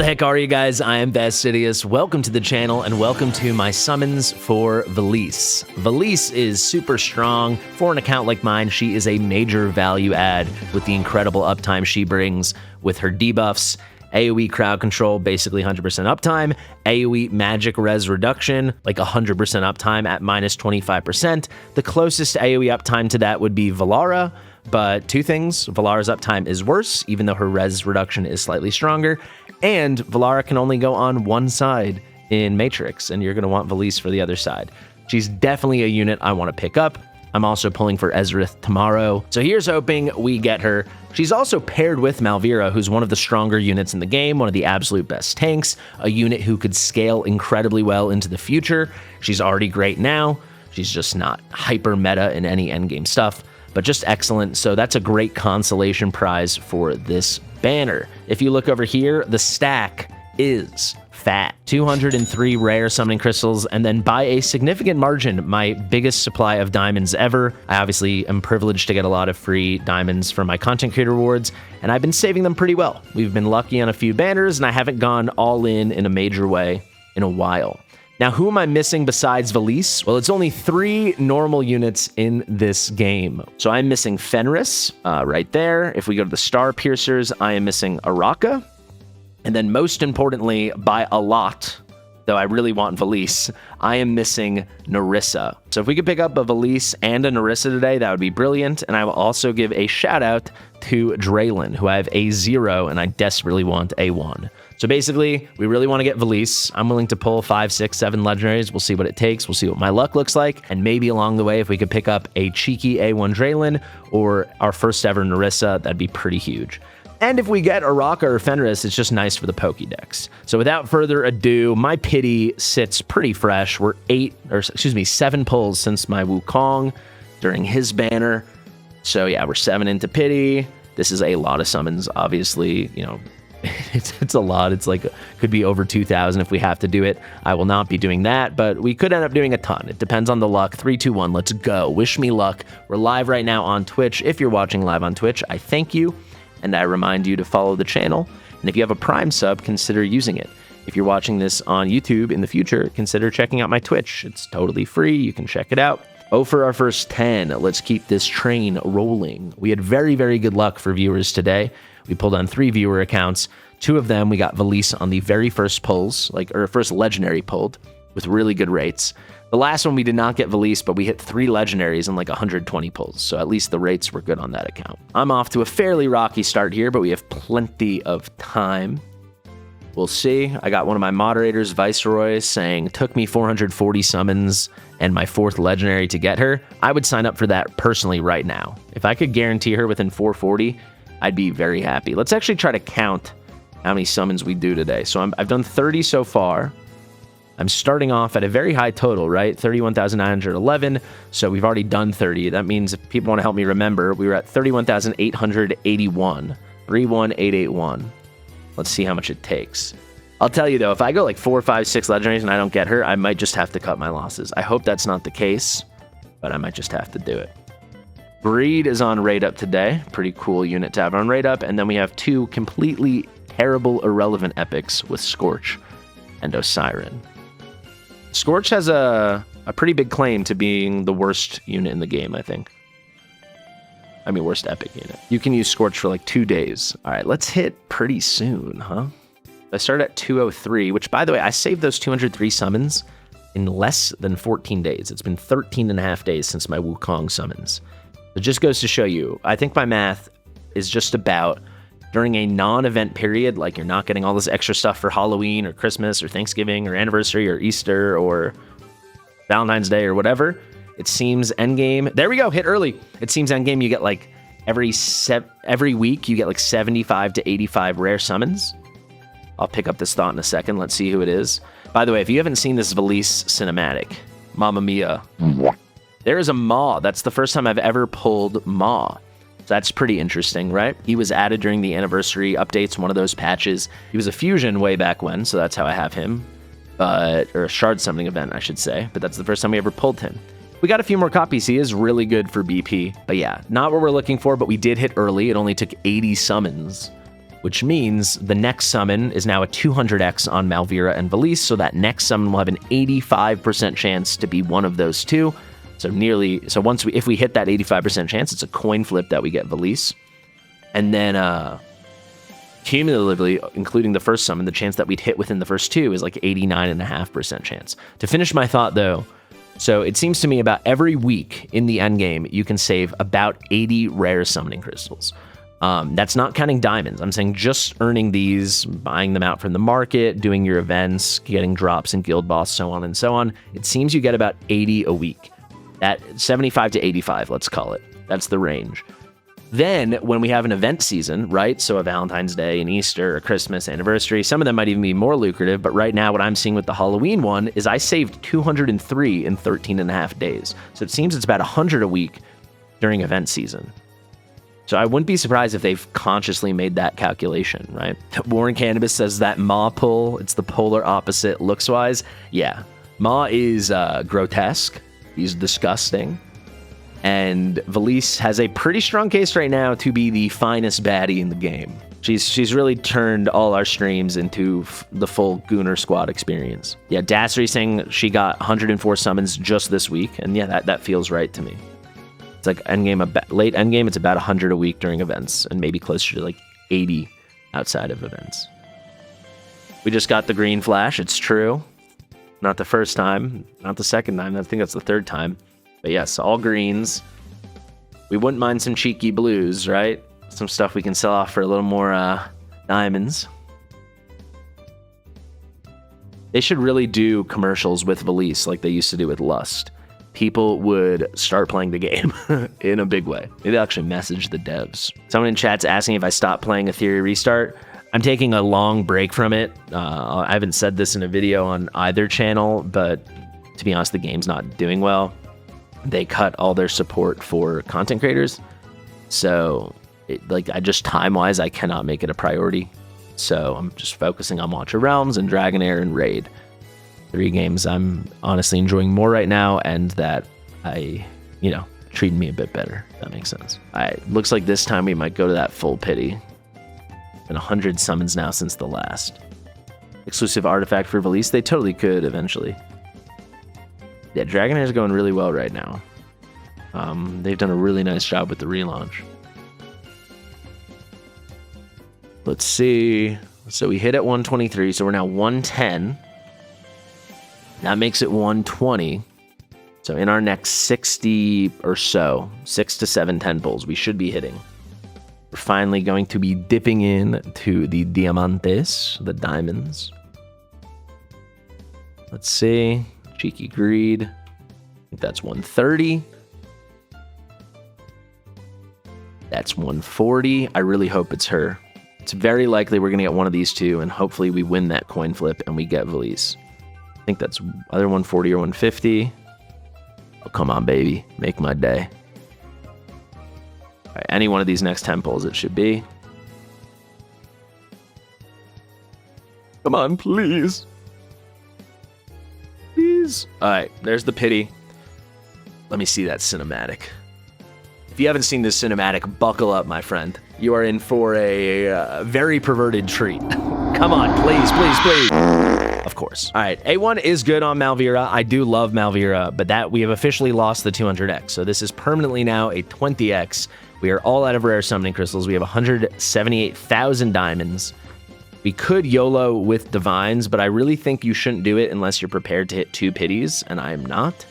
the heck are you guys? I am Fastidious. Welcome to the channel and welcome to my summons for VELISSE. VELISSE is super strong. For an account like mine, she is a major value add with the incredible uptime she brings with her debuffs. AoE crowd control, basically 100% uptime. AoE magic res reduction, like 100% uptime at minus 25%. The closest AoE uptime to that would be Valara, but two things. Valara's uptime is worse, even though her res reduction is slightly stronger. And Valara can only go on one side in Matrix, and you're going to want VELISSE for the other side. She's definitely a unit I want to pick up. I'm also pulling for Ezreath tomorrow, so here's hoping we get her. She's also paired with Malvira, who's one of the stronger units in the game, one of the absolute best tanks, a unit who could scale incredibly well into the future. She's already great now. She's just not hyper meta in any endgame stuff, but just excellent. So that's a great consolation prize for this banner. If you look over here, the stack is fat. 203 rare summoning crystals, and then by a significant margin, my biggest supply of diamonds ever. I obviously am privileged to get a lot of free diamonds from my content creator rewards, and I've been saving them pretty well. We've been lucky on a few banners, and I haven't gone all in a major way in a while. Now, who am I missing besides VELISSE? Well, it's only 3 normal units in this game. So I'm missing Fenris right there. If we go to the Star Piercers, I am missing Araka. And then most importantly, by a lot, though I really want VELISSE, I am missing Nerissa. So if we could pick up a VELISSE and a Nerissa today, that would be brilliant. And I will also give a shout out to Draylon, who I have A0 and I desperately want A1. So basically, we really want to get VELISSE. I'm willing to pull 5, 6, 7 legendaries. We'll see what it takes. We'll see what my luck looks like. And maybe along the way, if we could pick up a cheeky A1 Draylon or our first ever Nerissa, that'd be pretty huge. And if we get Araka or Fenris, it's just nice for the Pokédex. So without further ado, my pity sits pretty fresh. We're 7 pulls since my Wukong during his banner. So yeah, we're 7 into pity. This is a lot of summons, obviously, you know, it's a lot. It's like, could be over 2,000 if we have to do it. I will not be doing that, but we could end up doing a ton. It depends on the luck. 3, 2, 1, let's go. Wish me luck. We're live right now on Twitch. If you're watching live on Twitch, I thank you. And I remind you to follow the channel. And if you have a Prime sub, consider using it. If you're watching this on YouTube in the future, consider checking out my Twitch. It's totally free. You can check it out. Oh, for our first 10. Let's keep this train rolling. We had very, very good luck for viewers today. We pulled on 3 viewer accounts. 2 of them, we got VELISSE on the very first pulls, or first legendary pulled, with really good rates. The last one we did not get VELISSE, but we hit 3 legendaries and like 120 pulls, so at least the rates were good on that account. I'm off to a fairly rocky start here, but we have plenty of time. We'll see. I got one of my moderators, Viceroy, saying, took me 440 summons and my 4th legendary to get her. I would sign up for that personally right now. If I could guarantee her within 440, I'd be very happy. Let's actually try to count how many summons we do today. So I've done 30 so far. I'm starting off at a very high total, right? 31,911. So we've already done 30. That means if people want to help me remember, we were at 31,881. 31881. Let's see how much it takes. I'll tell you though, if I go like 4, 5, 6 legendaries and I don't get her, I might just have to cut my losses. I hope that's not the case, but I might just have to do it. Breed is on raid up today. Pretty cool unit to have on raid up. And then we have 2 completely terrible, irrelevant epics with Scorch and Osiren. Scorch has a pretty big claim to being the worst unit in the game, I think. I mean, worst epic unit. You can use Scorch for like 2 days. All right, let's hit pretty soon, huh? I started at 203, which, by the way, I saved those 203 summons in less than 14 days. It's been 13 and a half days since my Wukong summons. It just goes to show you, I think my math is just about during a non-event period, like you're not getting all this extra stuff for Halloween or Christmas or Thanksgiving or anniversary or Easter or Valentine's Day or whatever, it seems endgame. There we go, hit early. It seems endgame you get like every week you get like 75 to 85 rare summons. I'll pick up this thought in a second. Let's see who it is. By the way, if you haven't seen this VELISSE cinematic, Mamma Mia, there is a Maw. That's the first time I've ever pulled Maw. So that's pretty interesting, right? He was added during the anniversary updates, one of those patches. He was a fusion way back when, so that's how I have him. Or a shard summoning event, I should say. But that's the first time we ever pulled him. We got a few more copies. He is really good for BP. But yeah, not what we're looking for, but we did hit early. It only took 80 summons which means the next summon is now a 200x on Malvira and VELISSE, so that next summon will have an 85% chance to be one of those two. So if we hit that 85% chance, it's a coin flip that we get VELISSE. And then cumulatively, including the first summon, the chance that we'd hit within the first two is like 89.5% chance. To finish my thought though, so it seems to me about every week in the endgame, you can save about 80 rare summoning crystals. That's not counting diamonds. I'm saying just earning these, buying them out from the market, doing your events, getting drops in Guild Boss, so on and so on. It seems you get about 80 a week. That 75 to 85, let's call it. That's the range. Then when we have an event season, right? So a Valentine's Day, an Easter, a Christmas, anniversary, some of them might even be more lucrative. But right now what I'm seeing with the Halloween one is I saved 203 in 13 and a half days. So it seems it's about 100 a week during event season. So I wouldn't be surprised if they've consciously made that calculation, right? Warren Cannabis says that Ma pull, it's the polar opposite looks-wise. Yeah, Ma is grotesque. He's disgusting. And VELISSE has a pretty strong case right now to be the finest baddie in the game. She's really turned all our streams into the full Gooner Squad experience. Yeah, Dassery saying she got 104 summons just this week. And yeah, that feels right to me. It's like late endgame, it's about 100 a week during events, and maybe closer to like 80 outside of events. We just got the green flash, it's true. Not the first time, not the second time, I think that's the third time. But yes, all greens. We wouldn't mind some cheeky blues, right? Some stuff we can sell off for a little more diamonds. They should really do commercials with VELISSE like they used to do with Lust. People would start playing the game in a big way. Maybe I'll actually message the devs. Someone in chat's asking if I stopped playing a Theory Restart. I'm taking a long break from it. I haven't said this in a video on either channel, but to be honest, the game's not doing well. They cut all their support for content creators. So I just time-wise, I cannot make it a priority. So I'm just focusing on Watcher Realms and Dragonair and Raid. 3 games I'm honestly enjoying more right now, and that treating me a bit better. If that makes sense. Looks like this time we might go to that full pity. Been 100 summons now since the last. Exclusive artifact for VELISSE, they totally could eventually. Yeah, Dragonair's going really well right now. They've done a really nice job with the relaunch. Let's see. So we hit at 123, so we're now 110. That makes it 120. So in our next 60 or so, 6 to 7 temples, we should be hitting. We're finally going to be dipping in to the diamantes, the diamonds. Let's see. Cheeky greed. I think that's 130. That's 140. I really hope it's her. It's very likely we're going to get one of these two, and hopefully we win that coin flip and we get VELISSE. I think that's either 140 or 150. Oh, come on, baby. Make my day. All right, any one of these next temples it should be. Come on, please. Please. All right, there's the pity. Let me see that cinematic. If you haven't seen this cinematic, buckle up, my friend. You are in for a very perverted treat. Come on, please, please, please. Of course. All right, A1 is good on Malvira. I do love Malvira, but that we have officially lost the 200x. So this is permanently now a 20x. We are all out of rare summoning crystals. We have 178,000 diamonds. We could YOLO with divines, but I really think you shouldn't do it unless you're prepared to hit 2 pities, and I am not.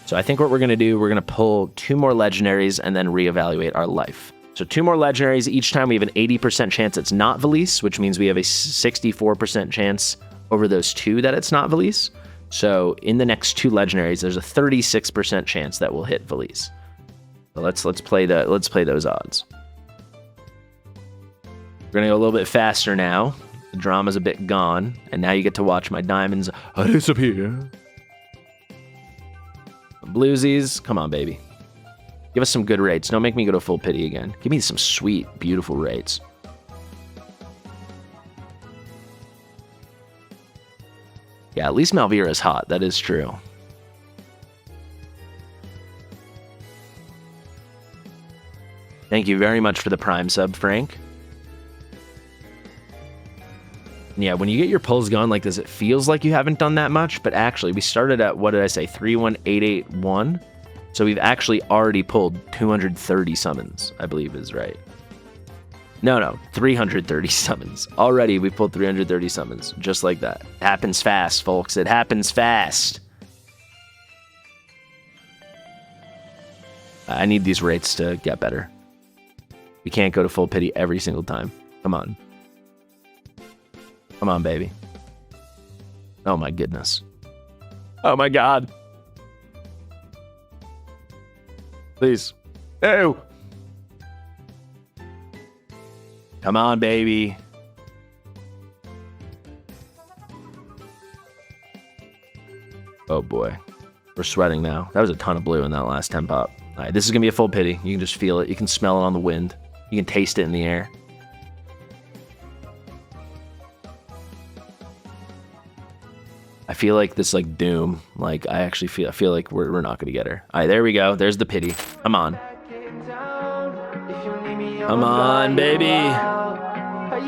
So I think what we're going to do, we're going to pull 2 more legendaries and then reevaluate our life. So 2 more legendaries. Each time we have an 80% chance it's not VELISSE, which means we have a 64% chance over those 2 that it's not VELISSE. So in the next 2 legendaries, there's a 36% chance that we'll hit VELISSE. So let's play those odds. We're gonna go a little bit faster now. The drama's a bit gone, and now you get to watch my diamonds disappear. Bluesies, come on, baby. Give us some good rates. Don't make me go to full pity again. Give me some sweet, beautiful rates. Yeah, at least Malvira is hot. That is true. Thank you very much for the Prime sub, Frank. Yeah, when you get your pulls going like this, it feels like you haven't done that much, but actually we started at, what did I say, 31881? So we've actually already pulled 230 summons, I believe is right. No, 330 summons. Already we pulled 330 summons, just like that. It happens fast, folks. It happens fast. I need these rates to get better. We can't go to full pity every single time. Come on. Come on, baby. Oh my goodness. Oh my god. Please. No. Come on, baby. Oh boy. We're sweating now. That was a ton of blue in that last 10 pop. All right, this is going to be a full pity. You can just feel it. You can smell it on the wind. You can taste it in the air. I feel like this like doom. Like I feel like we're not gonna get her. All right, there we go. There's the pity. Come on. Come on, baby.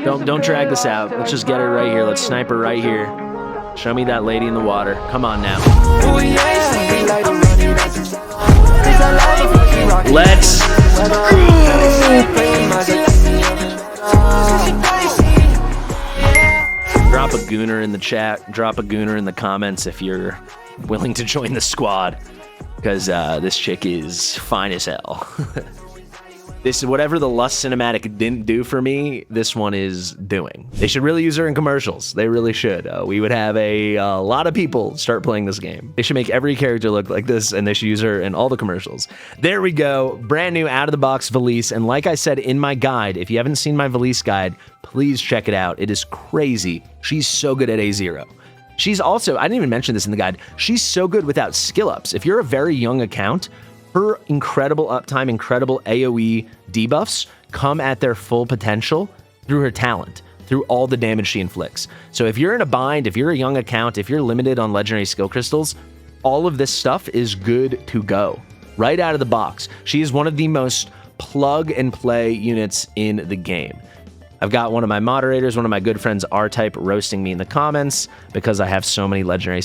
Don't drag this out. Let's just get her right here. Let's snipe her right here. Show me that lady in the water. Come on now. Let's drop a gooner in the chat. Drop a gooner in the comments if you're willing to join the squad, because this chick is fine as hell. This is whatever the Lust cinematic didn't do for me, this one is doing. They should really use her in commercials. They really should. We would have a lot of people start playing this game. They should make every character look like this, and they should use her in all the commercials. There we go. Brand new out-of-the-box VELISSE. And like I said in my guide, if you haven't seen my VELISSE guide, please check it out. It is crazy. She's so good at A0. She's also, I didn't even mention this in the guide, she's so good without skill ups. If you're a very young account, her incredible uptime, incredible AoE debuffs come at their full potential through her talent, through all the damage she inflicts. So if you're in a bind, if you're a young account, if you're limited on legendary skill crystals, all of this stuff is good to go. Right out of the box. She is one of the most plug and play units in the game. I've got one of my moderators, one of my good friends, R-Type, roasting me in the comments because I have so many legendary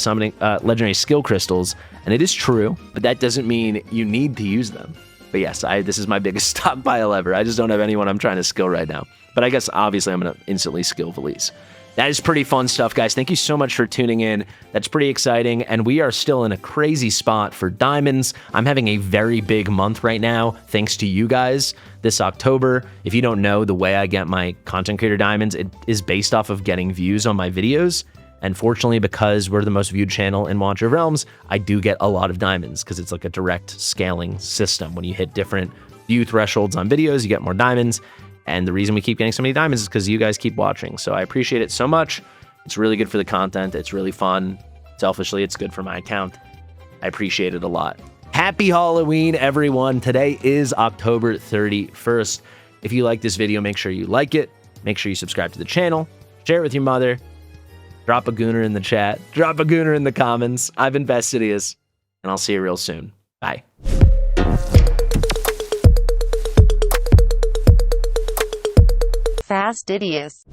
skill crystals, and it is true, but that doesn't mean you need to use them. But yes, this is my biggest stockpile ever. I just don't have anyone I'm trying to skill right now. But I guess obviously I'm gonna instantly skill VELISSE. That is pretty fun stuff, guys. Thank you so much for tuning in. That's pretty exciting, and we are still in a crazy spot for diamonds. I'm having a very big month right now, thanks to you guys. This October, if you don't know, the way I get my content creator diamonds, it is based off of getting views on my videos. And fortunately, because we're the most viewed channel in Watcher of Realms, I do get a lot of diamonds because it's like a direct scaling system. When you hit different view thresholds on videos, you get more diamonds. And the reason we keep getting so many diamonds is because you guys keep watching. So I appreciate it so much. It's really good for the content. It's really fun. Selfishly, it's good for my account. I appreciate it a lot. Happy Halloween, everyone. Today is October 31st. If you like this video, make sure you like it. Make sure you subscribe to the channel. Share it with your mother. Drop a gooner in the chat. Drop a gooner in the comments. I've been Fastidious, and I'll see you real soon. Bye. Fastidious.